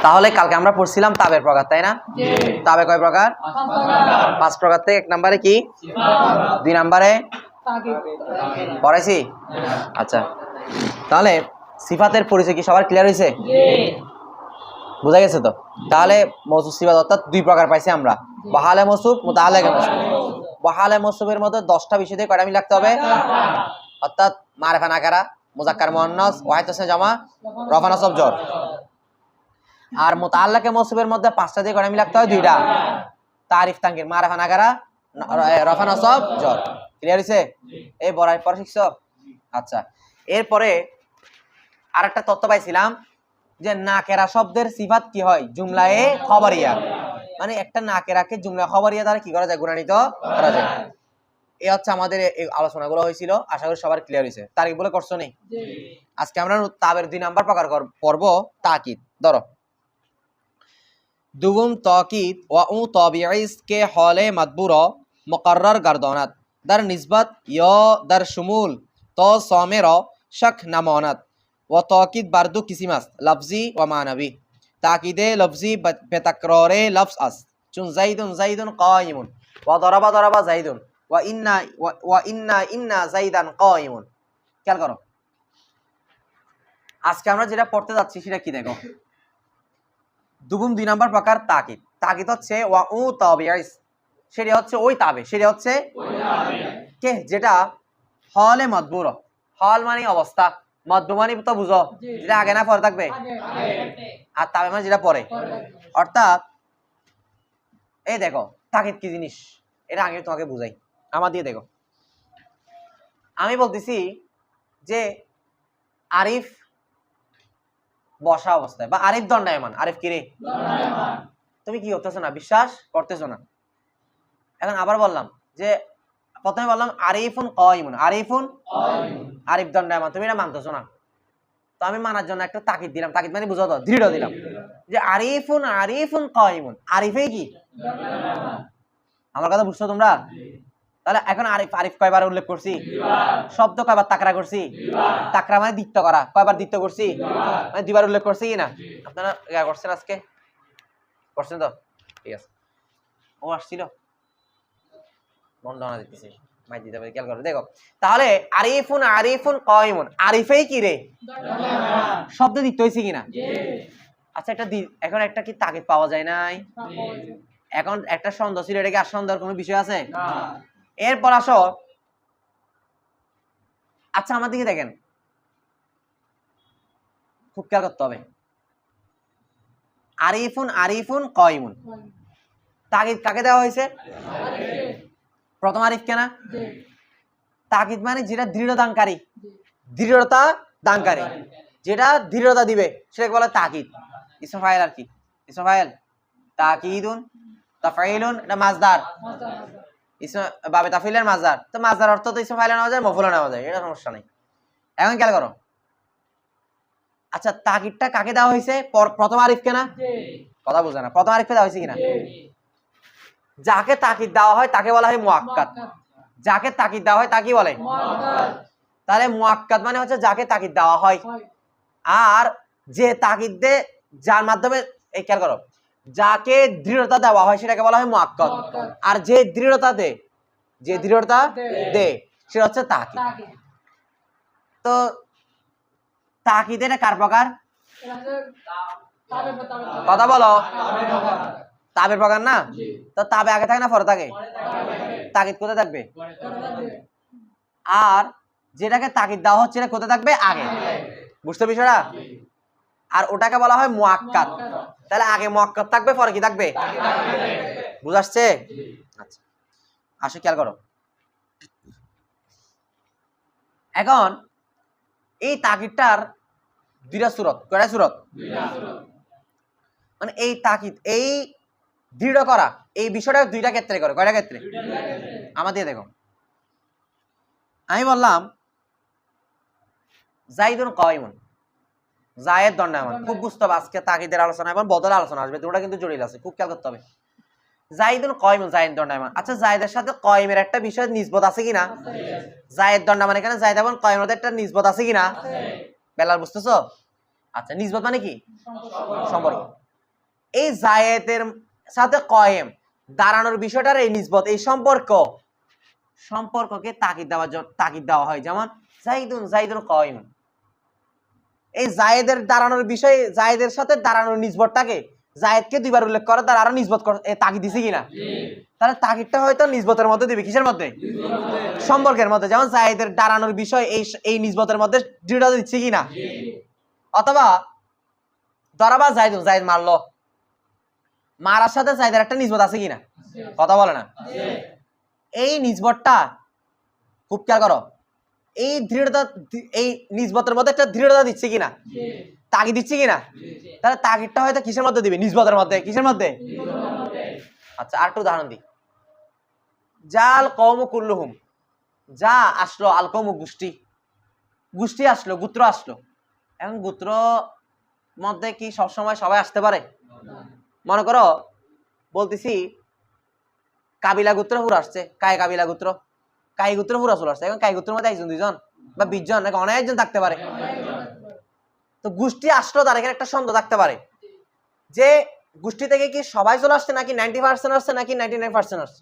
তাহলে কালকে আমরা পড়ছিলাম তাবের প্রকার, তাই না? তাবে কয় প্রকার? 5 প্রকার থেকে 1 নম্বরে কি, 2 নম্বরে পড়াইছি। আচ্ছা, তাহলে সিফাতের পরিচয় কি সবার ক্লিয়ার হয়েছে? বুঝা গেছে তো? তাহলে মৌসুফ সিফাত অর্থাৎ 2 প্রকার পাইছি আমরা, বাহালে মৌসুফ, মুতাআল্লিকে মৌসুফ। বাহালে মৌসুফের মধ্যে 10টা বিষয় দিয়ে কয়টা মিল রাখতে হবে? অর্থাৎ মারিফা নাকারা, মুযাক্কার মুআন্নাস, ওয়াহিদ তাসনীয়া জামা, রফা নাসব জর। আর মুতাআল্লিকে মৌসুফের মধ্যে 5টা দিয়ে কয়টা মিল রাখতে হয়? 2টা, তারিফ তানকির, মারিফা নাকারা, রফা নাসব জর। ক্লিয়ার হইছে? এই বড়াই পড়া শিখছো? আচ্ছা, এরপরে আরেকটা তথ্য পাইছিলাম যে নাকেরা শব্দের সিফাত কি হয়? জুমলায়ে খবরিয়া, মানে একটা নাকেরাকে জুমলা খবরিয়া দ্বারা কি করা যায়? গুণান্বিত করা যায়। এই হচ্ছে আমাদের এই আলোচনাগুলো হয়েছিল, আশা করি সবার ক্লিয়ার হয়েছে। তারিখ বলে করছো নি? আজকে আমরা তাবের 2 নাম্বার প্রকার পড়ব, তাকিদ। ধরো, দুগুম তাকিদ ওয়া উ তাবিঈস কে হলে মাদবুরা মুকাররার গারদানাত দার নিসবত ইয়া দার শুমুল তো সামেরা শক নামানাত ওয়া তাকিদ বারদু কিসিমাস লফজি ওয়া মানাবি। তাকিদে লফজি বেতাকরারে লফজ আস, চুন যাইদুন যাইদুন কায়িমুন ওয়া দারাবা দারাবা যাইদুন ওয়া ইন্না যাইদান কায়িমুন। খেয়াল করো, আজকে আমরা যেটা পড়তে যাচ্ছি সেটা কি দেখো। দুগুম 2 নাম্বার প্রকার তাকিদ। তাকিদ হচ্ছে ওয়া উ তাবিঈস, সেটা হচ্ছে ওই তাবে, সেটা হচ্ছে কে যেটা হলে মাদবুর। হল মানে অবস্থা, মাদবুর মানে তো বুঝো যেটা আগে না পরে থাকবে, আর তাবে মানে যেটা পরে। অর্থাৎ এই দেখো তাকিদ কি জিনিস, এটা আগে তোমাকে বুঝাই, আমার দিয়ে দেখো। আমি বলতেছি যে আরিফ বসা অবস্থায়, বা আরিফ দণ্ডায়মান। আরিফ কি রে? তুমি কি করতেছো না? বিশ্বাস করতেছো না। এখন আবার বললাম যে, প্রথমে বললাম আরিফুন কায়িমুন, আরিফুন আরিফ দণ্ডায়মান, তুমি এটা মানতেছো না। তো আমি মানার জন্য একটা তাকিদ দিলাম, তাকিদ মানে বুঝাতো, দৃঢ় দিলাম যে আরিফুন আরিফুন কায়িমুন, আরিফে কি? আমার কথা বুঝছো তোমরা? তাহলে এখন আরিফ, আরিফ কয়বার উল্লেখ করছি? শব্দ কয়বার তাকরা করছি? তাকরা মানে দ্বিত্ব করা, কয়বার দ্বিত্ব করছি? মানে 2বার উল্লেখ করছি কি না? আপনারা করছেন আজকে? করছেন তো? ঠিক আছে। ও আসছিল, মন্ডনা দিতেছি, মাই দিতে পারি, খেয়াল করো। দেখো তাহলে আরিফুন আরিফুন কায়িমুন, আরিফেই কি রে? শব্দ দ্বিত্ব হইছে কিনা? আচ্ছা, এটা এখন একটা কি তাকিদ পাওয়া যায় নাই? এখন একটা সন্দেহ ছিল, এটা কি আর সন্দেহের কোনো বিষয় আছে? এরপর আসো, আচ্ছা আমার দিকে দেখেন, খুব খেয়াল করতে হবে। আরিফুন আরিফুন কায়িমুন, তাকিদ কাকে দেওয়া হয়েছে? প্রথম আরিফ কেনা? তাকিদ মানে যেটা দৃঢ় দানকারী, দৃঢ়তা দানকারী, যেটা দৃঢ়তা দিবে সেটাকে বলে তাকিদ। ইসম ফাইল আর কি? ইসম ফাইল তাকিদুন, তাফঈলুন, এটা মাজদার, ইসম বাবে তাফঈলের মাজদার। তো মাজদার অর্থ তো ইসম ফাইলে নেওয়া যায়, মফউলে নেওয়া যায়, এটা সমস্যা নাই। এখন খেয়াল করো, আচ্ছা তাকিদটা কাকে দেওয়া হয়েছে? প্রথম আরিফ কেনা? কথা বুঝে না, প্রথম আরিফকে দেওয়া হয়েছে কিনা? যাকে তাকিদ দেওয়া হয় তাকে বলা হয় মুআক্কাদ। যাকে তাকিদ দেওয়া হয় তাকে বলে মুআক্কাদ। তাহলে মুআক্কাদ মানে হচ্ছে যাকে তাকিদ দেওয়া হয়। আর যে তাকিদ দে, যার মাধ্যমে, এই খেয়াল করো, যাকে দৃঢ়তা দেওয়া হয় সেটাকে বলা হয় মুআক্কাদ। আর যে দৃঢ়তা দে, যে দৃঢ়তা দে সেটা হচ্ছে তাকিদ। তো তাকিদ এটা কার প্রকার? কথা বলো, তাবের প্রকার না? তো তাবে আগে থাকে না পরে থাকে? তাকিদ কোথায় থাকবে? আর যেটাকে তাকিদ দেওয়া হচ্ছে এটা কোথায় থাকবে? আগে। বুঝতে বিষয়টা? আর ওটাকে বলা হয় মুআক্কাদ। তাহলে আগে মুআক্কাদ থাকবে, পরে কি থাকবে? বুঝাচ্ছে? আচ্ছা, আসো খেয়াল করো। এখন এই তাকিদটার 2টা সূরত, কয়টা সূরত? 2টা সূরত। মানে এই তাকিদ, এই দৃঢ় করা, এই বিষয়টা 2টা ক্ষেত্রে করে। কয়টা ক্ষেত্রে? 2টা ক্ষেত্রে। আমাদের দেখো, আমি বললাম যাইদুন কায়িমুন, জায়েদ দণ্ডায়মান। খুব বুঝতে হবে, আজকে তাকিদের আলোচনা এবং বদল আলোচনা আসবে, দুটোটা কিন্তু জড়িত আছে, খুব খেয়াল করতে হবে। যাইদুন কায়িমুন, জায়েদ দণ্ডায়মান। আচ্ছা, জায়েদের সাথে কায়িমের একটা বিষয় নিসবত আছে কিনা? জায়েদ দণ্ডায়মান, এখানে জায়েদ এবং কায়িমের একটা নিসবত আছে কিনা? বেলাল বুঝতেছো? আচ্ছা, নিসবত মানে কি? সম্পর্ক। এই জায়েদের সাথে কয়েম দাঁড়ানোর বিষয়টার এই নিসবত এই সম্পর্ককে তাকিদ দেওয়া হয়, যেমন জাইদুন কয়েম। এই জায়েদের দাঁড়ানোর বিষয়ে জায়েদের সাথে দাঁড়ানোর নিসবতটাকে জায়েদকে দুইবার উল্লেখ করা তার আরো নিসবত তাকিদ দিছে কিনা? তাহলে তাকিদটা হয়তো নিসবতের মধ্যে দিবে, কিসের মধ্যে? সম্পর্কের মধ্যে। যেমন জায়েদের দাঁড়ানোর বিষয় এই নিসবতের মধ্যে দৃঢ়তা দিচ্ছে কিনা। অথবা দরাবা জায়েদ মারলো, মারার সাথে জায়েদের একটা নিসবত আছে কিনা? কথা বলে না। এই নিসবতটা খুব খেয়াল করো, এই দৃঢ়তা এই নিসবতের মধ্যে একটা দৃঢ়তা দিচ্ছে কিনা, তাগিদ দিচ্ছে কিনা। তাহলে তাগিদটা হয়তো কিসের মধ্যে দিবে? নিসবতের মধ্যে। কিসের মধ্যে? আচ্ছা, আর একটু উদাহরণ দিই। জাল কওম কুল্লুহুম, যা আসলো আল কওম গোষ্ঠী আসলো, গোত্র আসলো। এখন গোত্র মধ্যে কি সবসময় সবাই আসতে পারে? মনে করো বলতেছি কাবিলা গোত্র পুরো আসছে, কাবিলা গোত্র কাই গোত্র পুরো চলে আসছে। এখন কাই গোত্রের মধ্যে একজন, দুইজন বা 20 জন নাকি অনেকজন থাকতে পারে। তো গোষ্ঠী আসলো, তার এখানে একটা সন্দেহ থাকতে পারে যে গোষ্ঠী থেকে কি সবাই চলে আসছে নাকি 90% আসছে নাকি 99% আসছে,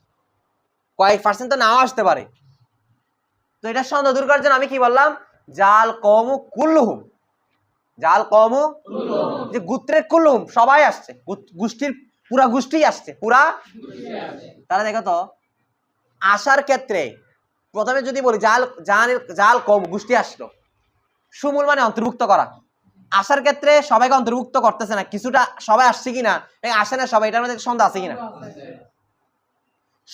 কয়েক পার্সেন্ট তো নাও আসতে পারে। তো এটা সন্দেহ দূর করার জন্য আমি কি বললাম? জাল কওম কুল্লুহুম, জাল কওম যে গোত্রের কুল্লুহুম সবাই আসছে, গোষ্ঠীর পুরা গোষ্ঠী আসছে, পুরা। তাহলে দেখো তো আসার ক্ষেত্রে প্রথমে যদি বলি জাল কওম গোষ্ঠী আসলো, সুমূল মানে অন্তর্ভুক্ত করা। আসার ক্ষেত্রে সবাইকে অন্তর্ভুক্ত করতেছে না, কিছুটা সবাই আসছে কিনা, আসে না সবাই, এটার মধ্যে সন্দেহ আছে কিনা?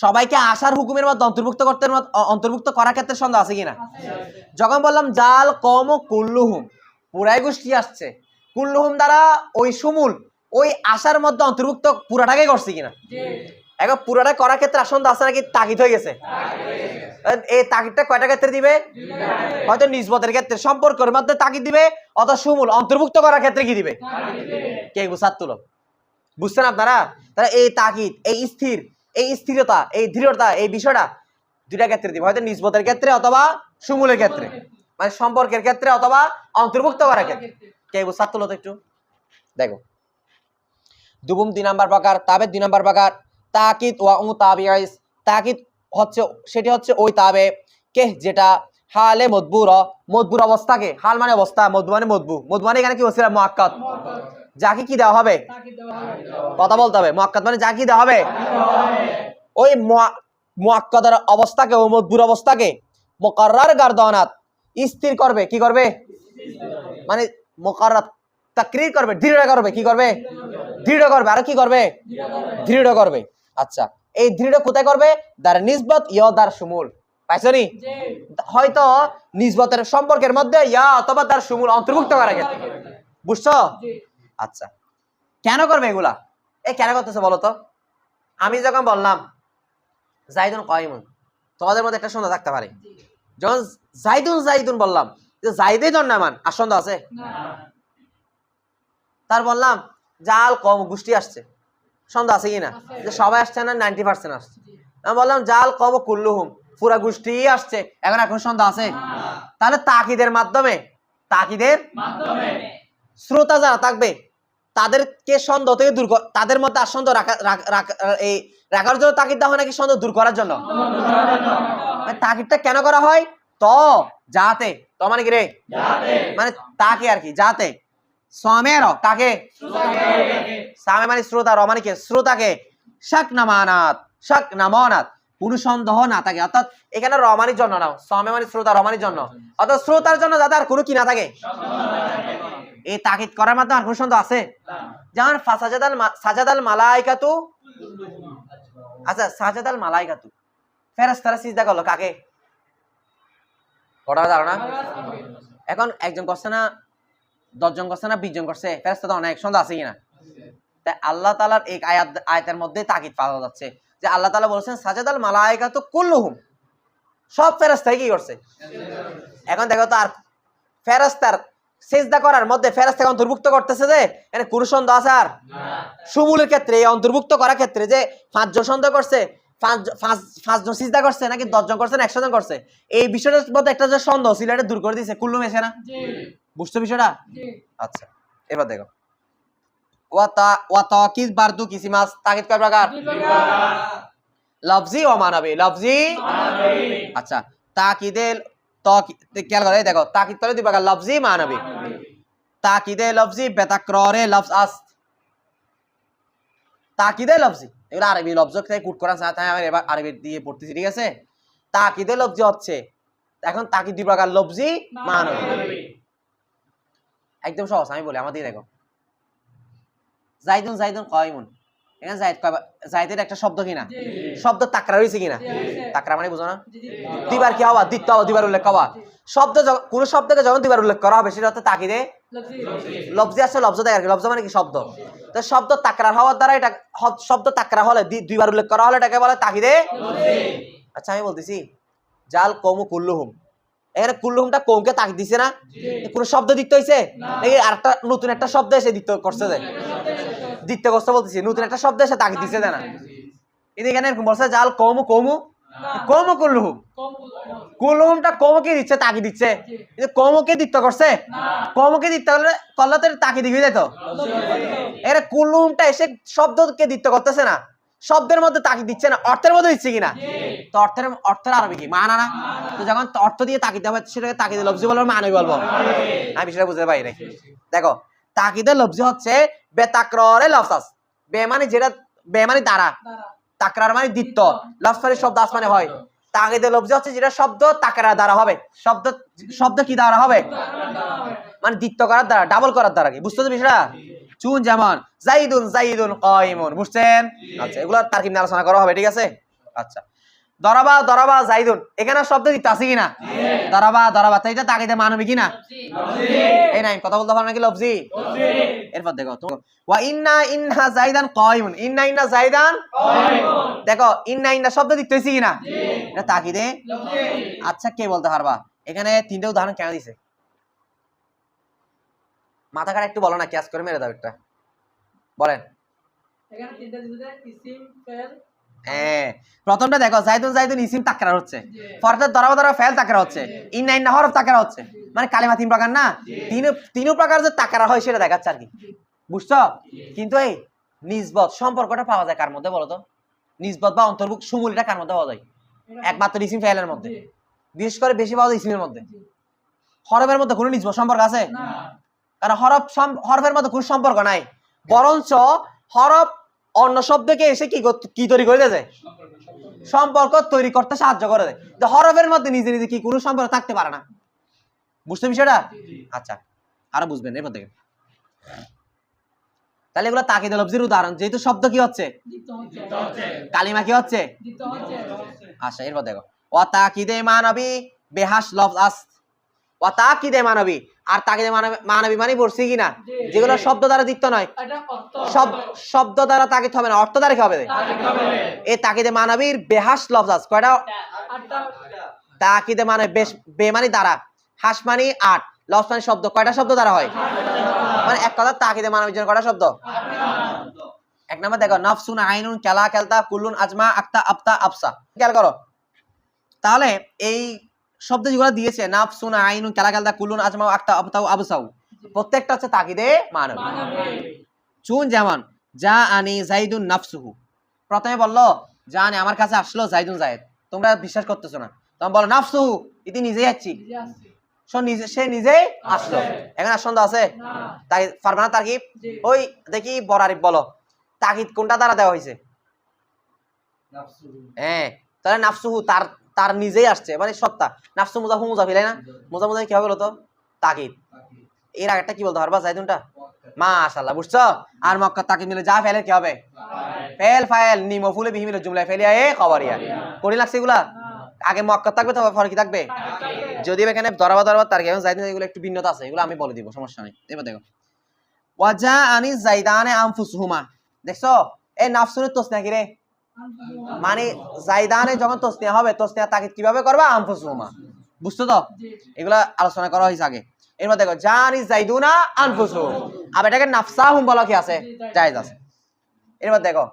সবাইকে আসার হুকুমের মধ্যে অন্তর্ভুক্ত করার ক্ষেত্রে সন্দেহ আছে কিনা? যখন বললাম জাল কওম কুল্লুহুম, পুরাই গোষ্ঠী আসছে, কুল্লুহুম দ্বারা ওই সুমূল ওই আসার মধ্যে অন্তর্ভুক্ত পুরাটাকে করছে কিনা। এখন পুরাটা করার ক্ষেত্রে সন্দেহ আছে নাকি তাগিদ হয়ে গেছে? এই তাগিদটা কয়টা ক্ষেত্রে দিবে? হয়তো নিসবতের ক্ষেত্রে, সম্পর্কের মধ্যে তাগিদ দিবে, অথবা সুমূল অন্তর্ভুক্ত করার ক্ষেত্রে কি দিবে? কে বুঝার তুলো, বুঝছেন আপনারা? তাহলে এই তাগিদ, এই স্থিরতা, এই দৃঢ়তা, এই বিষয়টা দুইটা ক্ষেত্রে দিবে, হয়তো নিসবতের ক্ষেত্রে অথবা সুমূলের ক্ষেত্রে, মানে সম্পর্কের ক্ষেত্রে অথবা অন্তর্ভুক্ত করার ক্ষেত্রে। কে বুঝার তুলো তো একটু দেখো। দুবুম 2 নাম্বার প্রকার, তাবে 2 নাম্বার প্রকার। তাকিদ ওয়া মুতাবিইস, তাকিদ হচ্ছে সেটি হচ্ছে ওই তাবে কে যেটা হালে মদবুর অবস্থাকে, হাল মানে অবস্থা, মদবু মানে এখানে কি হচ্ছে? মুআক্কাদ। যাকে কি দেওয়া হবে? কথা বলতে হবে। মুআক্কাদ মানে যা কি দেওয়া হবে? ওই মুআক্কাদের অবস্থাকে, ও মদবুর অবস্থাকে মুকাররার গারদানাত স্থির করবে। কি করবে? মানে মুকাররার তাকরীর করবে, দৃঢ় করবে। কি করবে? দৃঢ় করবে। আর কি করবে? দৃঢ় করবে। আচ্ছা, এই দৃঢ় কোথায় করবে? দার নিসবত ইয়া দার সুমুল। পাইছো নি? হয়তো নিসবতের সম্পর্কের মধ্যে ইয়া অথবা তার সুমুল অন্তর্ভুক্ত করা গেছে। বুঝছো? আচ্ছা, কেন করবে এগুলা? কেন করতেছে বলো তো? আমি যখন বললাম জাইদুন কায়িমুন, তোমাদের মধ্যে একটা সন্দেহ থাকতে পারে। যখন জাইদুন বললাম, যে জাইদে জন্নামান, আর সন্দেহ আছে? তার বললাম জাল কম গোষ্ঠী আসছে, সন্দেহ আছে কিনা যে সবাই আসছে না 90% আসছে? আমি বললাম জাল কম কুল্লুহুম, পুরা গোষ্ঠী আসছে, এখন সন্দেহ আছে? তাহলে তাকিদের মাধ্যমে শ্রোতা যারা থাকবে তাদেরকে সন্দেহ থেকে দূর, তাদের মধ্যে আর সন্দেহ রাখার জন্য তাকিদ দেওয়া হয় নাকি সন্দেহ দূর করার জন্য? তাকিদটা কেন করা হয়? তো যাতে, তো মানে কি রে? মানে তাকে আর কি, যাতে সামের কাকে, সামে মানে শ্রোতা, র মানে কি শ্রোতাকে, শাক নামানাত কোনো সন্দেহ না থাকে। অর্থাৎ এখানে রমানির জন্য নাও, সামে মানে শ্রোতা, রমানির জন্য, অর্থাৎ শ্রোতার জন্য যাতে আর কোনো কি না থাকে। এই তাকিদ করার মাধ্যমে আর কোনো সন্দেহ আছে? যেমন সাজাদাল মালাইকাতু, আচ্ছা সাজাদাল মালাইকাতু, ফেরেশতারা সিজদা করলো কাকে? কটার ধারণা? এখন একজন করছে না, 10 জন করছে না, 20 জন করছে? ফেরেশতা তো অনেক, সন্দেহ আছে কিনা? তাই আল্লাহ তাআলার এই আয়াতের মধ্যে তাকিদ পাওয়া যাচ্ছে যে আল্লাহ তাআলা বলেছেন সাজাদাল মালাইকাতু কুল্লুহুম, সব ফেরেশতাই কি করছে? এখন দেখো তো, আর ফেরেশতার সিজদা করার মধ্যে ফেরেশতাকে অন্তর্ভুক্ত করতেছে যে এখানে কোনো সন্দেহ আছে? আর সুমূলের ক্ষেত্রে, এই অন্তর্ভুক্ত করার ক্ষেত্রে যে 5 জন সন্দেহ করছে, 5 জন সিজদা করছে নাকি 10 জন করছে না 100 জন করছে, এই বিষয়টার মধ্যে একটা যে সন্দেহ ছিল এটা দূর করে দিয়েছে। কুল্লুম এসে না? বুঝছো বিষয়টা? আচ্ছা, এবার দেখো ওয়া তাকিদ বারদু কিসিমাস, তাকিদ কয় প্রকার? লফজি ও মানবী। লফজি আচ্ছা, তাকিদে খেয়াল করে দেখো, তাকিদ করে দুই প্রকার, লফজি মানবী। তাকিদে লফজি বেতাকররে লফজ আস্ত। তাকিদে লফজি এগুলো আরবি লফজ থেকে কুট করা চায়, তাই আমি এবার আরবি দিয়ে পড়তেছি, ঠিক আছে? তাকিদে লফজি হচ্ছে, এখন তাকিদ দুই প্রকার, লফজি মানবী। একদম সহজ, আমি বলি আমাদের দেখো, জাইদুন জাইদুন কায়িমুন, এখানে জাইদ জাইদের একটা শব্দ কিনা? শব্দ তাকরার হইছে কিনা? তাকরা মানে বুঝো না? দুইবার কি হওয়া? দ্বিতীয় হওয়া, দুইবার উল্লেখ হওয়া। শব্দ কোন শব্দকে যখন দুইবার উল্লেখ করা হবে সেটা হচ্ছে তাকিদে লফজি। আসলে লফজ দেয় আর কি, লফজ মানে কি? শব্দ। তো শব্দ তাকরার হওয়ার দ্বারা এটা, শব্দ তাকরা হলে দুইবার উল্লেখ করা হলে এটাকে বলে তাকিদে। আচ্ছা আমি বলতেছি, জাল কওমু কুল্লুহুম, এখানে কুল্লুহুমটা কওমকে তাকিদ দিছে না? কোন শব্দ দিতে হইছে নাকি আরেকটা নতুন একটা শব্দ এসে দিতে করছে? যে দিতে করছে বলতেছি, নতুন একটা শব্দ এসে তাকিদ দিছে না? কিন্তু এখানে এরকম বলছে জাল কওমু কওমু কওমু কুল্লুহুম, কুল্লুহুমটা কওমকে দিচ্ছে, তাকিদ দিচ্ছে। কিন্তু কওমকে দিতে করছে, কওমকে দিতে করলে তো তাকিদ হয়ে যেত। এখানে কুল্লুহুমটা এসে শব্দকে দিতে করতেছে না, শব্দের মধ্যে তাকিদ দিচ্ছে না, অর্থের মধ্যে দিচ্ছে কিনা? তো অর্থের আরবি কি? মানা না? তো যখন অর্থ দিয়ে তাকিদ হবে সেটাকে তাকিদে লফজি বলবো, মানবী বলবো? আমি বিষয়টা বুঝতে পারি নাই। দেখো, তাকিদে লফজি হচ্ছে বেতাকররে লফজ, বে মানে যেটা, বে মানে দ্বারা, তাকরার মানে দ্বিত্ব, লফজ মানে শব্দ, আস মানে হয়। তাকিদে লফজি হচ্ছে যেটা শব্দ তাকরার দ্বারা হবে। শব্দ কি দ্বারা হবে? মানে দ্বিত্ব করার দ্বারা, ডাবল করার দ্বারা। কি বুঝতে তো বিষয়টা? চুন যেমন জাইদুন জাইদুন কায়িমুন, বুঝছেন? আচ্ছা, এগুলো তারকিব নিয়ে আলোচনা করা হবে, ঠিক আছে? আচ্ছা, দরাবা দরাবা জাইদুন, এখানে শব্দ দিতে আছে কিনা? দরাবা দরাবা, তাই এটা তাকিদে মানবী কিনা? এই নাই কথা বলতে পারো নাকি? লফজি। এরপর দেখো তো, ওয়া ইন্না ইন্না জাইদান কায়িমুন, ইন্না ইন্না জাইদান কায়িমুন, দেখো ইন্না ইন্না শব্দ দিতে হইছে কিনা? এটা তাকিদে লফজি। আচ্ছা, কে বলতে পারবা এখানে তিনটা উদাহরণ কেন দিছে? মাথা কাটা একটু বলো না, ক্যাচ করে মেরে দাও একটা, বলেন। এখানে তিনটা দিতে ইসিম ফেল। হ্যাঁ, প্রথমটা দেখো, জাইদুন জাইদুন ইসিম তাকরার হচ্ছে, পরেরটা দরাবা দরাবা ফেল তাকরার হচ্ছে, ইন্না ইন্না হরফ তাকরার হচ্ছে। মানে কালিমা তিন প্রকার না? তিন প্রকার যে তাকরার হয় সেটা দেখাচ্ছে আর কি, বুঝছো? কিন্তু এই নিসবত সম্পর্কটা পাওয়া যায় কার মধ্যে বলো তো? নিসবত বা অন্তর্ভুক্ত সুমূলটা কার মধ্যে পাওয়া যায়? একমাত্র ইসিম ফেলের মধ্যে, বিশেষ করে বেশি পাওয়া যায় ইসিমের মধ্যে। হরফের মধ্যে কোনো নিসবত সম্পর্ক আছে? কারণ হরফের মধ্যে কোনো সম্পর্ক নাই, বরঞ্চ হরফ অন্য শব্দকে এসে কি তৈরি করে দেয়? সম্পর্ক তৈরি করতে সাহায্য করে দেয়। তো হরফের মধ্যে নিজে নিজে কি কোনো সম্পর্ক থাকতে পারে না, বুঝতে বিষয়টা? আচ্ছা, আরো বুঝবেন এরপর দেখেন। তাহলে এগুলো তাকিদে লফজির উদাহরণ, যেহেতু শব্দ কি হচ্ছে? কালিমা কি হচ্ছে? আচ্ছা, এরপর দেখো, ওয়া তাকিদে মানবী বেহাস লফজ আস, ওয়া তাকিদে মানবী, আর তাকিদে মানবী মানে বলছি কিনা যেগুলো শব্দ দ্বারা দিক্ত নয়, শব্দ দ্বারা তাকিদ হবে না, অর্থ দ্বারা কি হবে? এই তাকিদে মানবীর বেহাস লফজ আস কয়টা? তাকিদে মানে বে মানে দ্বারা, হাস মানে আট, লফজ মানে শব্দ, কয়টা শব্দ দ্বারা হয়? মানে এক কথা তাকিদে মানবীর জন্য কয়টা শব্দ? এক নাম্বার দেখো, নাফসুন আইনুন কালা কালতা কুল্লুন আজমা আক্তা আবতা আবসা, খেয়াল করো। তাহলে এই শব্দ যেগুলো দিয়েছে, নাফসুন আইনুন কালা কালতা কুল্লুন আজমা আক্তা আবতাউ আবসাউ, প্রত্যেকটা হচ্ছে তাকিদে মানবী। চুন যেমন যা আনি জাইদুন নাফসুহু, প্রথমে বললো জানে আমার কাছে আসলো জাইদুন জায়েদ, তোমরা বিশ্বাস করতেছো না, তখন বলো নাফসুহু, ইতি নিজেই আসছি, সে নিজেই আসলো। এখন আসন্দ আছে তাই পারবে না তারকিব? ওই দেখি বড় আরিফ বলো, তাকিদ কোনটা দ্বারা দেওয়া হয়েছে? হ্যাঁ, তাহলে নাফসুহু তার নিজেই আসছে, মানে সত্তা। নাফসু মুজাফু মুজাফি, তাই না? মুজাফি কি হবে বলো তো? তাকিদ। এর আগেরটা কি বলতে পারবা? জাইদুনটা। মাশাআল্লাহ, বুঝছো? আর মক্কা তাকিদ মিলে যা ফেলের কি হবে? ফেল ফাইল নি মফুলে বিহি মিলে জুমলা ফেলিয়া এ খবরিয়া, পড়ি লাগছে এগুলা? আগে মক্কা থাকবে, তবে পরে কি থাকবে? যদিও এখানে দরাবা দরাবা তার এবং জাইদুন এগুলো একটু ভিন্নতা আছে, এগুলো আমি বলে দিব, সমস্যা নেই। এবার দেখো, ওয়াজা আনি জাইদানে আনফুসুহুমা, দেখছো এই নাফসুনের তসনিয়া কি রে? মানে জাইদানে যখন তসনিয়া হবে, তসনিয়া তাকিদ কিভাবে করবা? আনফুসুহুমা, বুঝছো তো? এগুলা আলোচনা করা হয়েছে আগে। এরপর দেখো, জানি জাইদুনা আনফুসুহুম, আবার এটাকে নাফসাহুম বলা কি আছে? জায়েজ আছে। এরপর দেখো,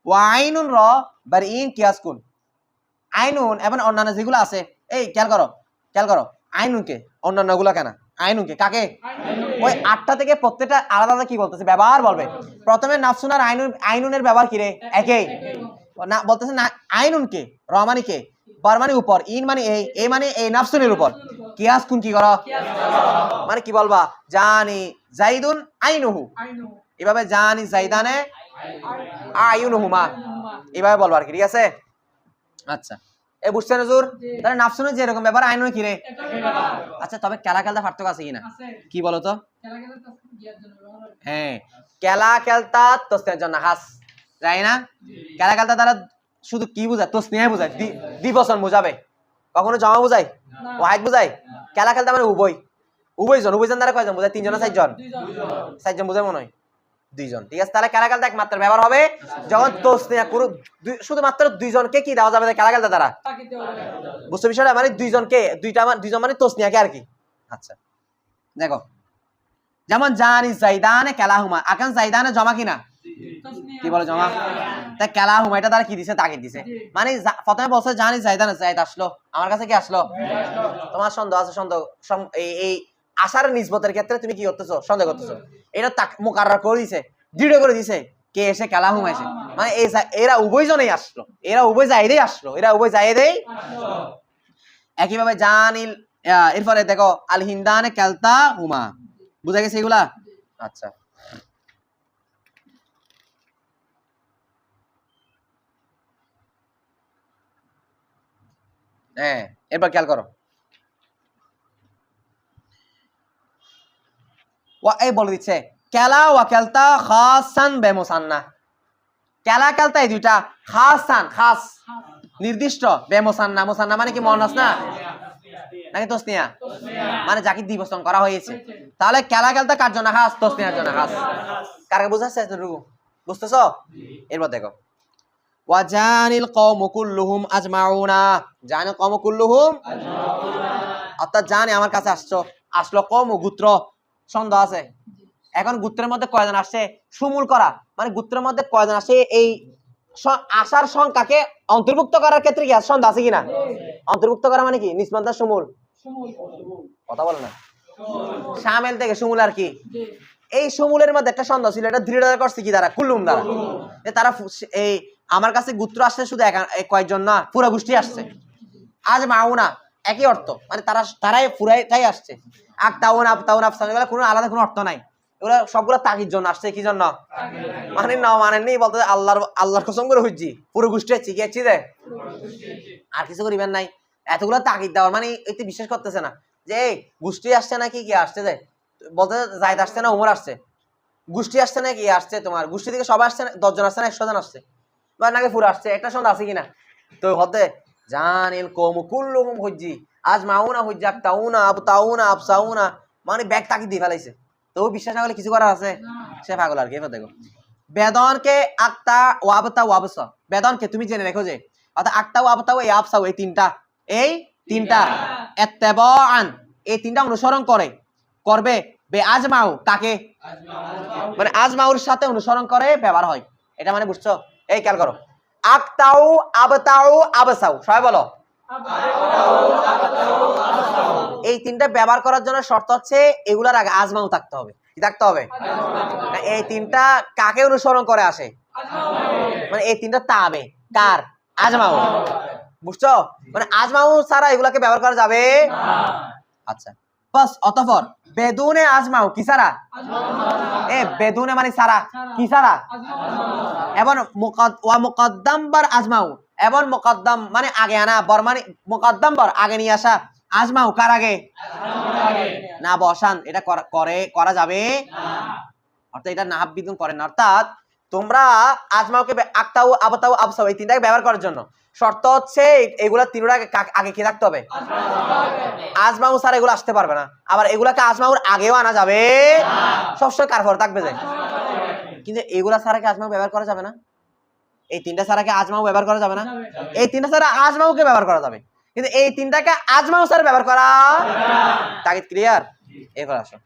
ওয়াইনুন র বারইন কিয়াসকুন, আইনুন এবং অন্যান্য যেগুলো আছে, এই খেয়াল করো আইনুনকে অন্যান্য গুলা কেনা, আইনুনকে কাকে ওই 8টা থেকে প্রত্যেকটা আলাদা আলাদা কি বলতেছে ব্যবহার বলবে প্রথমে নাফসুন আর আইনুনের ব্যবহার কি রে একই না বলতেছে না আইনুনকে র মানে কে বার মানে উপর ইন মানে এই মানে এই নাফসুনের উপর কিয়াস কোন কি করো মানে কি বলবা জানি জাইদুন আইনুহু এভাবে জানি জাইদানে আইনুহুমা এভাবে বলবা আর কি ঠিক আছে আচ্ছা এই বুঝছেন হুজুর তাহলে নাফসুনের যে এরকম ব্যাপার আইনুন কি রে আচ্ছা তবে কেলা খেলতে পার্থক্য আছে কিনা কি বলো তো হ্যাঁ কেলা খেলতা তসনিয়ার জন্য খাস যাই না কেলা খেলতা তারা শুধু কি বুঝায় তসনিয়া বুঝায় দ্বিবচন বুঝাবে কখনো জমা বুঝায় ওয়াহিদ বুঝায় কেলা খেলতা মানে উভয়জন দ্বারা কয়জন বুঝায় 3 জন না 4 জন 4 জন বুঝায় মনে হয় 2 জন ঠিক আছে তাহলে কেলা খেলতা একমাত্র ব্যবহার হবে যখন তসনিয়া পুরো শুধুমাত্র 2 জনকে কি দেওয়া যাবে কেলা খেলতা দ্বারা বুঝছো বিষয়টা মানে 2 জনকে 2 জন মানে তসনিয়াকে আর কি আচ্ছা দেখো যেমন জানি জাইদানে কালাহুমা আকান জাইদানে জমা কিনা কি বলে জমা তাই কালাহুমা এটা দ্বারা কি দিছে তাকিদ দিছে মানে প্রথমে বলছে জানি জাইদানে জাইদ আসলো আমার কাছে কি আসলো তোমার সন্দেহ আছে সন্দেহ এই আশার নিসবতের ক্ষেত্রে তুমি কি করতেছো সন্দেহ করতেছো এটা মুকাররার করে দিছে দৃঢ় করে দিছে কে এসে কালাহুমা এসে মানে এরা উভয়জনেই আসলো এরা উভয় জায়েদেই আসলো এরা উভয় জায়েদেই একই ভাবে জানিল এরপরে দেখো আল হিন্দানে কালতা হুমা বুঝা গেছে এগুলা আচ্ছা হ্যাঁ এবার খেয়াল করো এই বলে দিচ্ছে কেলা ওয়া কেলতা খাসান বেমুসান্না কেলা কেলতা এই দুইটা খাসান খাস নির্দিষ্ট বেমুসান্না মুসান্না মানে কি মুয়ান্নাস না নাকি তসনিয়া মানে যাকে দ্বিবচন করা হয়েছে তাহলে কেলা কেলতা কার জন্য খাস তসনিয়ার জন্য খাস কারকে বুঝাচ্ছে এতটুকু বুঝতেছো এরপর দেখো ওয়া জানিল কওমু কুল্লুহুম আজমাউনা জানিল কওমু কুল্লুহুম আজমাউনা অর্থাৎ জানি আমার কাছে আসলো কওমু গোত্র সন্দেহ আছে এখন গোত্রের মধ্যে কয়জন আসছে সমূল করা মানে গোত্রের মধ্যে কয়জন আসে এই আশার সংখ্যাকে অন্তর্ভুক্ত করার ক্ষেত্রে কি সন্দেহ আছে কিনা অন্তর্ভুক্ত করা মানে কি নিসবত সমূল কথা বলে না শামিল থেকে সমূল আর কি এই সমূলের মধ্যে একটা সন্দেহ ছিল এটা দৃঢ়তা করছে কি দ্বারা কুল্লুম দ্বারা তারা এই আমার কাছে গোত্র আসছে শুধু কয়েকজন না পুরো গোষ্ঠী আসছে আজ মাউনা একই অর্থ মানে তারাই পুরাইটাই আসছে আকতাউন আবতাউন আফসান এগুলো কোনো আলাদা কোনো অর্থ নাই এগুলো সবগুলো তাকির জন্য আসছে কি জন্য মানে না মানেননি বলতে আল্লাহর কসম করে হইছি পুরো গোষ্ঠী আছে কি আছে রে আর কিছু করিবেন নাই এতগুলো তাকিদ দেওয়ার মানে এতে বিশ্বাস করতেছে না যে গোষ্ঠী আসছে নাকি কি আসছে যে বলতে জায়েদ আসছে না ওমর আসছে গোষ্ঠী আসছে না কি আসছে তোমার গোষ্ঠী থেকে সবাই আসছে 10 জন আসছে না 100 জন আসছে বা নাকি পুরো আসছে একটা সন্দেহ আছে কিনা তো হতে জানিল কওমু কুল্লুহুম হুজ্জি আজমাউনা হুজ্জাক তাউনা আবতাউনা আফসাউনা মানে ব্যাগ তাকি দিয়ে ফেলাইছে তো বিশ্বাস না করলে কিছু করার আছে সে পাগল আর কি এবার দেখো বেদনকে আকতা ওয়াবতা ওয়াবসা বেদনকে তুমি জেনে রেখো যে অর্থাৎ আকতা ওয়াবতা ও আফসাউ এই তিনটা ইত্তেবাআন এই তিনটা অনুসরণ করবে বে আজমাউ কাকে মানে আজমাউর সাথে অনুসরণ করে ব্যবহার হয় এটা মানে বুঝছো এই খেয়াল করো আকতাউ আবতাউ আবসাউ সবাই বলো এই তিনটা ব্যবহার করার জন্য শর্ত হচ্ছে এগুলার আগে আজমাউ থাকতে হবে কি থাকতে হবে এই তিনটা কাকে অনুসরণ করে আসে মানে এই তিনটা তাবে কার আজমাউ বুঝছো মানে আজমাউ ছাড়া এগুলাকে ব্যবহার করা যাবে আচ্ছা বাস অতঃপর বেদুনে আজমাউ কি ছাড়া বেদুনে মানে ছাড়া কি ছাড়া এবং মুকদ্দম বার আজমাউ এবং মুকদ্দম মানে আগে আনা বর মানে মুকদ্দম বার আগে নিয়ে আসা আজমাউ কার আগে না বসান এটা করা যাবে অর্থাৎ এটা নাহাব বিদুন করেন অর্থাৎ তোমরা আজমাউকে আকতাউ আবতাউ আবসাউ এই তিনটাকে ব্যবহার করার জন্য শর্ত হচ্ছে এগুলা তিনটা আগে কি থাকতে হবে আজমাউ স্যার এগুলো আসতে পারবে না আবার এগুলাকে আজমাউর আগেও আনা যাবে সবসময় কার পরে থাকবে যায় কিন্তু এগুলা ছাড়া কি আজমাউ ব্যবহার করা যাবে না এই তিনটা ছাড়া কি আজমাউ ব্যবহার করা যাবে না এই তিনটা ছাড়া আজমাউকে ব্যবহার করা যাবে কিন্তু এই তিনটাকে আজমাউ ছাড়া ব্যবহার করা তাগিদ ক্লিয়ার এবার আসো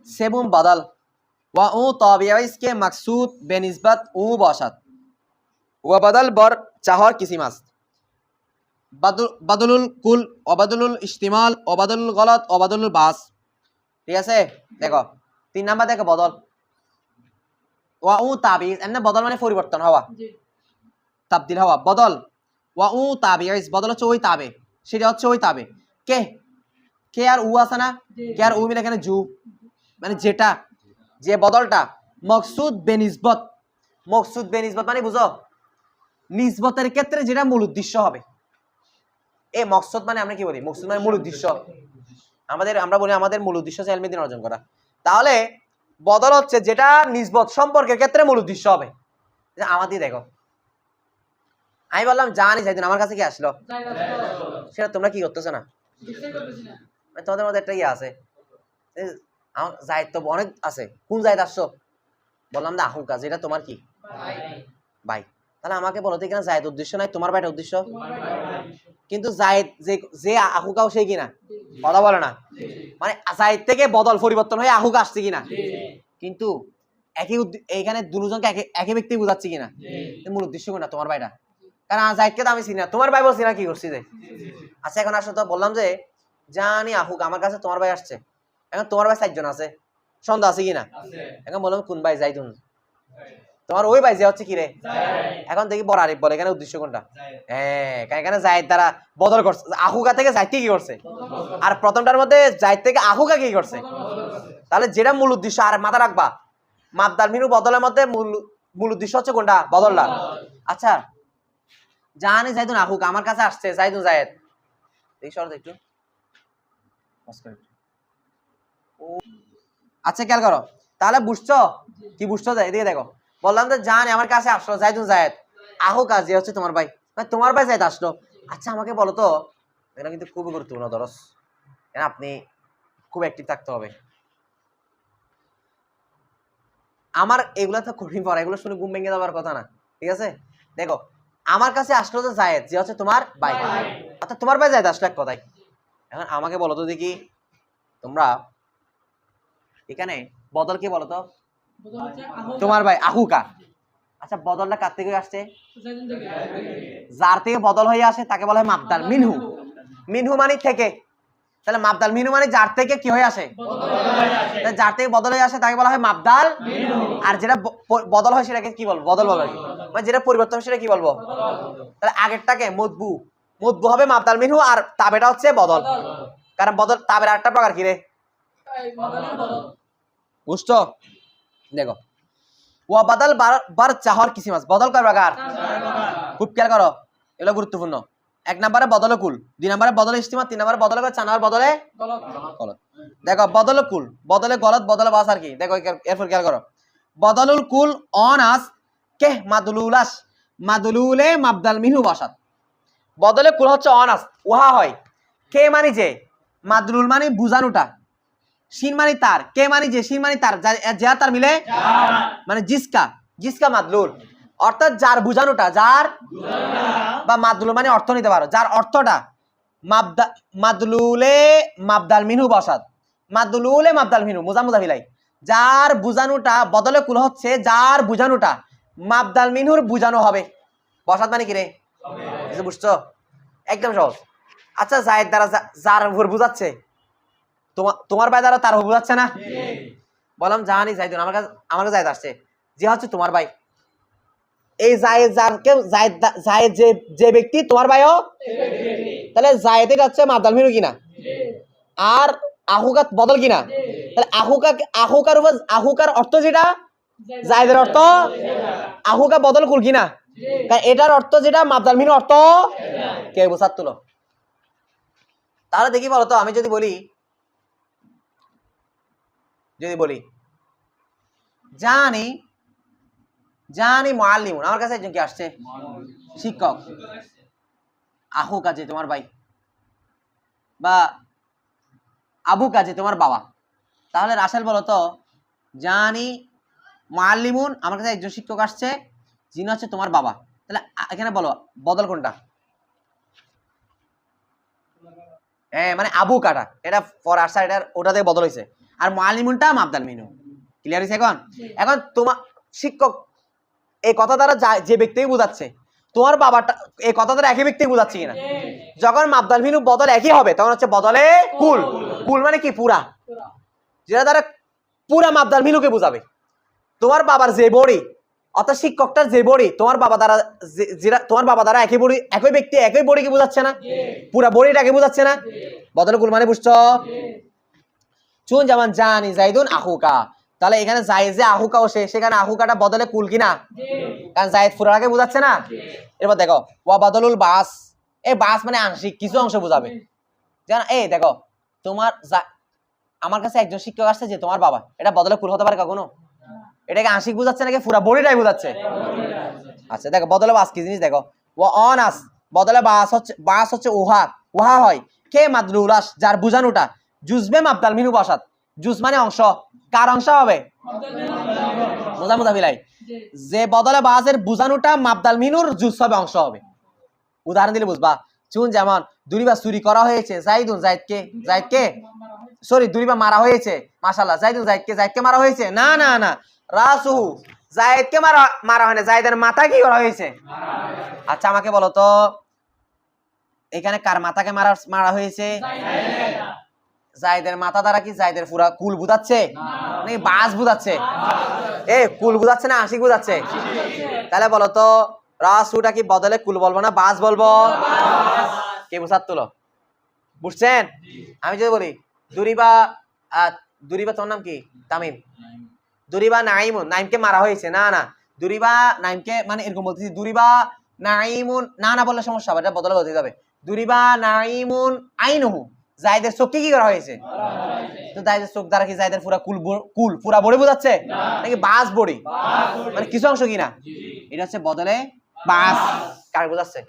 সেবুম বাদাল ওয়া উ তাবিয়া इसके मकसूद बेनिस्बत उ बाशत व बदल बर चाहर किसी मस्त বাদলুল কুল, অবাদলুল ইস্তিমাল, অবাদলুল গলত, অবাদলুল বাস। ঠিক আছে, দেখো 3 নাম্বার দেখো বদল। ওয়া উ তাবিজ, এমনি বদল মানে পরিবর্তন হওয়া, জি তাবদিল হওয়া, বদল। ওয়া উ তাবিজ, বদল হচ্ছে ওই তাবে, সেটা হচ্ছে ওই তাবে। কে, কে আর উ আছে না, কে আর উ মিলে এখানে জু, মানে যেটা, যে বদলটা মকসুদ বেনিসবত। মকসুদ বেনিসবত মানে বুঝো, নিসবতের ক্ষেত্রে যেটা মূল উদ্দেশ্য হবে। এই মকসুদ মানে আমরা কি বলি, মকসুদ মানে মূল উদ্দেশ্য। আমরা বলি আমাদের মূল উদ্দেশ্য হচ্ছে ইলমে দ্বীন অর্জন করা। তাহলে বদল হচ্ছে যেটা নিসবত সম্পর্কের ক্ষেত্রে মূল উদ্দেশ্য হবে। আমাদের দেখো, আমি বললাম জানি যাইদিন, আমার কাছে কি আসলো, সেটা তোমরা কি করতেছো না, তোমাদের মধ্যে একটা ইয়ে আছে, জায়দ তো অনেক আছে, কোন জায়দ আসছো, বললাম না আহুকা, যেটা তোমার কি ভাই। তাহলে আমাকে বলো তো এখানে জায়দ উদ্দেশ্য নাই, তোমার ভাইটা উদ্দেশ্য। কিন্তু জায়দ যে আহুকাও সেই কিনা, কথা বলে না, মানে জায়দ থেকে বদল পরিবর্তন হয়ে আহুকা আসছে কিনা, কিন্তু একই এইখানে দুজনকে একই ব্যক্তি বুঝাচ্ছি কিনা, মূল উদ্দেশ্য কোনটা, তোমার ভাইটা। কারণ জায়দকে তো আমি চিনি না, তোমার ভাই বলছি না, কি করছি যে। আচ্ছা এখন আসো তো, বললাম যে জানি আহুক, আমার কাছে তোমার ভাই আসছে, এখন তোমার ভাই 4 জন আছে, সন্দেহ আছে কিনা, এখন বললাম কোন ভাই, যাইতুন, তোমার ওই ভাই যে হচ্ছে কি রে, এখন দেখি বড় আরিফ বলে, এখানে উদ্দেশ্য কোনটা, হ্যাঁ এখানে জায়দ দ্বারা বদল করছে, আহুকা থেকে জায়দ কি করছে, আর প্রথমটার মধ্যে জায়দ থেকে আহুকা কি করছে। তাহলে যেটা মূল উদ্দেশ্য, আর মাথা রাখবা মাবদাল মিনু বদলের মধ্যে মূল উদ্দেশ্য হচ্ছে কোনটা, বদলটা। আচ্ছা জানি জাইদুন আহুকা, আমার কাছে আসছে জাইদুন জায়েদ, এই শর্ত একটু আচ্ছা খেয়াল করো, তাহলে বুঝছো কি, বুঝছো এদিকে দেখো, বললাম যে জানি আমার কাছে আসলো জাইদুন জায়েদ, আহুকা যে হচ্ছে তোমার ভাই, তোমার ভাই জায়েদ আসলো। আচ্ছা আমাকে বলো তো, এটা কিন্তু খুবই গুরুত্বপূর্ণ দরস, আপনি খুব অ্যাক্টিভ থাকতে হবে। আমার এগুলা তো কঠিন পড়া, এগুলো শুনে ঘুম ভেঙে যাওয়ার কথা না, ঠিক আছে। দেখো আমার কাছে আসলো যে জায়েদ, যে হচ্ছে তোমার ভাই, অর্থাৎ তোমার ভাই জায়েদ আসলো এক কথায়। এখন আমাকে বলো তো দেখি তোমরা, এখানে বদল কি বলো তো, তোমার ভাই আহুকা। আচ্ছা বদলটা কার থেকে আসছে, যার থেকে বদল হয়ে আসে তাকে বলা হয় মাবদাল মিনহু। মিনহু মানে থেকে, তাহলে মাবদাল মিনহু মানে যার থেকে কি হয়ে আসে, যার থেকে বদল হয়ে আসে তাকে বলা হয় মাবদাল। আর যেটা বদল হয় সেটাকে কি বলবো, বদল বলবো, মানে যেটা পরিবর্তন হয় সেটা কি বলবো। তাহলে আগেরটাকে মদবু, মদবু হবে মাবদাল মিনহু, আর তাবেটা হচ্ছে বদল, কারণ বদল তাবের আরেকটা প্রকার কি রে, বুঝছো। দেখো ওয়া বাদাল বার চাহর কিসিম আছে, বদল কয় প্রকার, খুব খেয়াল করো, এগুলো গুরুত্বপূর্ণ। 1 নম্বরে বদল কুল, 2 নম্বরে বদল ইস্তিমা, 3 নম্বরে বদল 4 নম্বরে বদলে গলত। দেখো বদল কুল, বদলে গলত, বদলে বাস আর কি, দেখো এরপর খেয়াল করো, বদলুল কুল অনাস কে মাদলুলাস, মাদলুলে মাবদাল মিনহু বাসাত। বদলে কুল হচ্ছে অনাস, উহা হয়, কে মানে যে, মাদলুল মানে বুঝানোটা, শিন মানে তার, কে মানে যে, শিন মানে তার, যা তার মিলে মানে জিসকা, জিসকা মাদলুল, অর্থাৎ যার বুঝানোটা, যার বা মাদলুল মানে অর্থ নিতে পারো, যার অর্থটা মাদলুলে মাবদাল মিনহু বাসাত, মাদলুলে মাবদাল মিনহু মুজামুজা ফিলাই, যার বুঝানোটা, বদলে কুল হচ্ছে যার বুঝানোটা মাবদাল মিনহুর বুঝানো হবে, বসাত মানে কি রে, বুঝছো, একদম সহজ। আচ্ছা জায়েদ দ্বারা যার উপর বুঝাচ্ছে, তোমার ভাই দ্বারা তার উপর বুঝাচ্ছে না, বললাম জানি জাইদুন, আমার কাছে জায়েদ আসছে, যে হচ্ছে তোমার ভাই, এই জায়েদ যারকে জায়েদ যে ব্যক্তি তোমার ভাইও, তাহলে জায়েদ এটা হচ্ছে মাবদাল মিনহু কিনা, আর আহুকা বদল কিনা, তাহলে আহুকার উপর আহুকার অর্থ যেটা জায়েদের অর্থ, আহুকা বদল কুল কিনা, এটার অর্থ যেটা মাবদাল মিনহু অর্থ, কে বুঝাত তুলো। তাহলে দেখি বলো তো, আমি যদি বলি জানি জানি মুআল্লিমুন, আমার কাছে একজন কি আসছে, শিক্ষক, আহু কাজে তোমার ভাই, বা আবু কাজে তোমার বাবা, তাহলে রাসেল বলো তো জানি মুআল্লিমুন, আমার কাছে একজন শিক্ষক আসছে যিনি হচ্ছে তোমার বাবা, তাহলে এখানে বলো বদল কোনটা, মানে আবু কাটা, এটা ফর আসা, এটা ওটাতে বদল হয়েছে, আর মুআল্লিমুনটা মাবদাল মিনহু, ক্লিয়ার হয়েছে। এখন তোমার শিক্ষক এই কথা দ্বারা যে ব্যক্তিকে বোঝাচ্ছে, তোমার বাবাটা, এই কথাটা একই ব্যক্তি বুঝাচ্ছি কিনা? যখন মাবদাল মিনু বদল একই হবে তখন হচ্ছে বদলে কুল। কুল মানে কি? পুরা, যেটা দ্বারা পুরা মাবদাল মিনুকে বুঝাবে। তোমার বাবার যে বড়ি, অর্থাৎ শিক্ষকটার যে বড়ি তোমার বাবা দ্বারা, যেটা তোমার বাবা দ্বারা একই বড়ি, একই ব্যক্তি একই বড়িকে বুঝাচ্ছে না? পুরা বড়িটাকে বুঝাচ্ছে না? বদলে কুল মানে বুঝছো? চুন যেমন জানি জাইদুন আহুকা, তাহলে এখানে জায়েদ যে আহুকাও সেখানে আহুকাটা বদলে কুল কিনা? কারণ জায়েদ পুরাটাকে বুঝাচ্ছে না। এরপর দেখো ওয়া বদলুল বাস, এই বাস মানে আংশিক কিছু অংশ বুঝাবে। জান এই দেখো তোমার আমার কাছে একজন শিক্ষক আসছে যে তোমার বাবা, এটা বদলে কুল হতে পারে কখনো? এটাকে আংশিক বুঝাচ্ছে নাকি পুরা বডিটাই বুঝাচ্ছে? আচ্ছা দেখো বদলে বাস কি জিনিস দেখো। ও অনাস বদলে বাস হচ্ছে উহা, উহা হয় কে মাদলুলাস যার বুঝানোটা জুজবে মাবদাল মিনু বসাত। জুজ মানে অংশ, কার অংশ হবে? মুজামিলাই। যে বদলে বাসের বুঝানোটা মাবদাল মিনুর জুজ হবে, অংশ হবে। উদাহরণ দিলে বুঝবা। চুন যেমন দুরিবা চুরি করা হয়েছে জাইদুন জাইদকে সরি দুরিবা মারা হয়েছে, মাশাআল্লাহ জাইদুন জাইদকে মারা হয়েছে। না না না, রাসুহু জায়েদকে মারা হয় না, জায়েদের মাথা কি করা হয়েছে? আচ্ছা আমাকে বলো তো এখানে কার মাথাকে মারা হয়েছে? জায়েদের মাথা দ্বারা কি জায়েদের পুরা কুল বুঝাচ্ছে নাকি বাস বুঝাচ্ছে? কুল বুঝাচ্ছে না আশিক বুঝাচ্ছে? তাহলে বলো তো রাসুটা কি বদলে কুল বলবো না বাস বলবো? কে বুঝাত তুলো? বুঝছেন? আমি যদি বলি দুরিবা তোমার নাম কি? তামিম। দুরিবা নাইমকে মারা হয়েছে। না না, দুরিবা নাইমকে মানে এরকম বলতেছি, দুরিবা নাইমুন না না বললে সমস্যা হবে, এটা বদলে বলতে যাবে। দুরিবা নাইমুন আইনুহু জায়েদের চোখকে কি করা হয়েছে? তো জায়েদের চোখ দ্বারা কি জায়েদের পুরা কুল পুরা বড়ি বোঝাচ্ছে নাকি বাস বড়ি? মানে কিছু অংশ কিনা? এটা হচ্ছে বদলে বাস, কার বোঝাচ্ছে?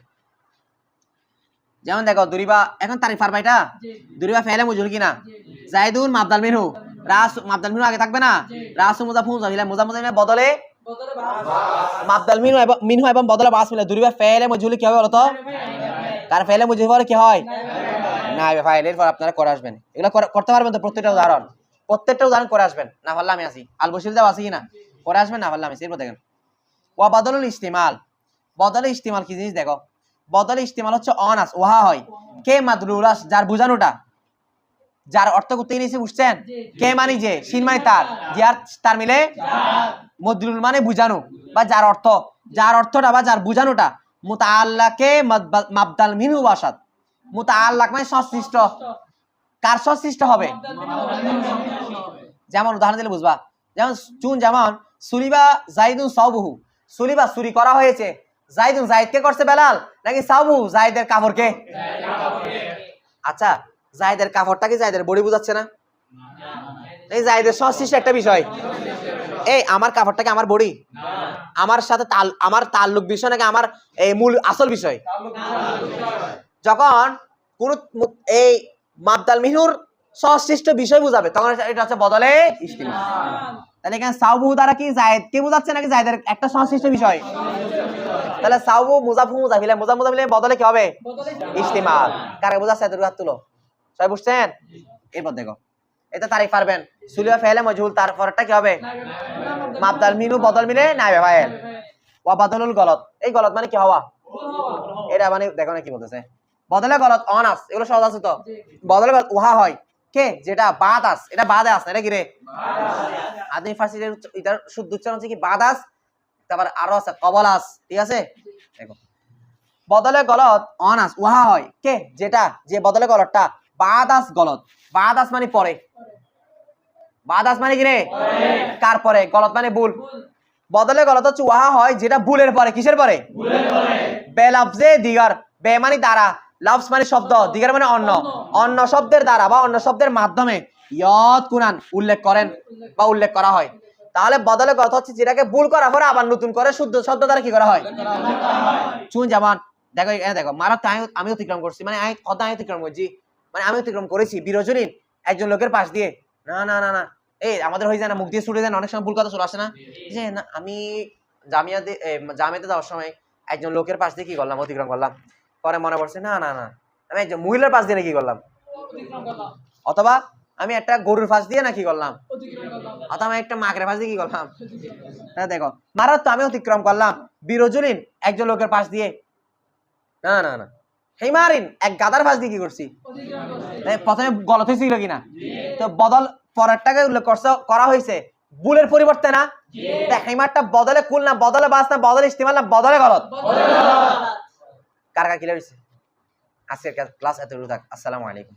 যেমন দেখো দুরিবা এখন তারিফ পারবা, এটা দুরিবা ফেলে মজুর কিনা? জাইদুন মাবদাল মিনহু, রাস মাবদাল মিনহু আগে থাকবে না? রাসু মুজাফু মুজাফিলা বদলে মাবদাল মিনহু এবং বদলে বাস মিলে দুরিবা ফেলে মজুর কি হবে বলো তো? কার ফেলে মজুর পরে কি হয়? নাইবে ফাইল। এরপর আপনারা করে আসবেন, এগুলো করতে পারবেন তো? প্রত্যেকটা উদাহরণ করে আসবেন। না পারলে আমি আসি, আল বসির দাও আসি কিনা? করে আসবেন, না পারলে আমি আসি। এরপর দেখেন ওয়া বদলুল ইস্তিমাল। বদলে ইস্তিমাল কি জিনিস দেখো। বদলে ইস্তিমাল হচ্ছে অনাস ওহা হয় কে মাদলুলাস যার বুঝানোটা, যার অর্থ করতে নিয়েছে। বুঝছেন? কে মানে যে, শিন মানে তার, যে আর তার মিলে মদলুল মানে বুঝানো বা যার অর্থটা বা যার বুঝানোটা মুতাআল্লাকে মাবদাল মিনহু বাসাত। মুতাআল্লাক মানে সংশ্লিষ্ট, কার সংশ্লিষ্ট হবে? যেমন উদাহরণ দিলে বুঝবা। যেমন চুন যেমন সুলিবা জাইদুন সাউবুহু, সুলিবা চুরি করা হয়েছে। জাইদুন জাইদকে করছে বেলাল নাকি সাউবুহু জাইদের কাপড়কে? আচ্ছা জাইদের কাপড়টা কি জাইদের বডি বুঝাচ্ছে না? এই জাইদের সংশ্লিষ্ট একটা বিষয়। এই আমার কাপড়টা কি আমার বডি? আমার সাথে আমার তাল্লুক বিষয় নাকি আমার এই মূল আসল বিষয়? যখন কোন এই মাবদাল মিনুর সংশ্লিষ্ট বিষয় বুঝাবে তখন এটা হচ্ছে বদলে ইস্তিমাল। তাহলে এখানে সাউবুহু দ্বারা কি জায়েদকে বুঝাচ্ছে নাকি জায়েদের একটা সংশ্লিষ্ট বিষয়? তাহলে সাউবু মুজাফু মুজাফিলে বদলে কি হবে? ইস্তিমাল। কারে বুঝাচ্ছে? এত হাত তুলো। সবাই বুঝছেন? এরপর দেখো এটা তারিফ পারবেন। সুলিবা ফেলে মজহুল, তারপরটা কি হবে? মাবদাল মিনু বদল মিলে নাইবে ফাইল। ওয়া বদলুল গলত, এই গলত মানে কি হওয়া? এটা মানে দেখো না কি বলতেছে। বদলে গলত অনাস, এগুলো সহজ আছে তো? বদলে গলত উহা হয় কে যেটা বাদাস, এটা বাদাস এটা কি রে? আদিম ফার্সির এটার শুদ্ধ উচ্চারণ হচ্ছে কি বাদাস, তারপর আরো আছে কবলাস। ঠিক আছে? দেখো বদলে গলত অনাস উহা হয় কে যেটা, যে বদলে গলতটা বাদাস গলত। বাদাস মানে পরে, বাদাস মানে কি রে? কার পরে? গলত মানে ভুল। বদলে গলত হচ্ছে উহা হয় যেটা ভুলের পরে। কিসের পরে? বেলাফজে দিগার, বে মানে দ্বারা, লাফজ মানে শব্দ, দিগার মানে অন্য শব্দের দ্বারা বা অন্য শব্দের মাধ্যমে ইয়ত কুনান উল্লেখ করেন বা উল্লেখ করা হয়। তাহলে বদলে গলত হচ্ছে যেটাকে ভুল করা পরে আবার নতুন করে শুদ্ধ শব্দ দ্বারা কি করা হয়? চুন যেমন দেখো এখানে দেখো মারাত্মক আমি অতিক্রম করছি, মানে আমি অতিক্রম করছি, মানে আমি অতিক্রম করেছি বিরজনীন একজন লোকের পাশ দিয়ে। না না না না, এই আমাদের হয়ে যায় না, মুখ দিয়ে ছুটে যায় না, অনেক সময় ভুল কথা চলে আসে না, যে না আমি জামিয়াতে যাওয়ার সময় একজন লোকের পাশ দিয়ে কি করলাম? অতিক্রম করলাম। পরে মনে পড়ছে না না না, আমি একজন মহিলার পাশ দিয়ে কি করলাম? অথবা আমি একটা গরুর ফাঁস দিয়ে না কি করলাম, অতিক্রম করলাম অথবা আমি একটা মাগরের ফাঁস দিয়ে কি করলাম, হ্যাঁ দেখো মারাত তো আমি অতিক্রম করলাম, বিরজুলিন একজন লোকের পাশ দিয়ে, না না না, হিমারিন এক গাদার ফাঁস দিয়ে কি করছি, অতিক্রম করছি প্রথমে গলত হয়েছিল কিনা, তো বদল পরেরটাকে উল্লেখ করা হয়েছে বুলের পরিবর্তে না, হিমারটা বদলে কুল না, বদলে বাস না, বদলে ইস্তেমাল না, বদলে গলত, কার কার ক্লিয়ার হয়েছে? আজকের ক্লাস এতটুকু থাক। আসসালামু আলাইকুম।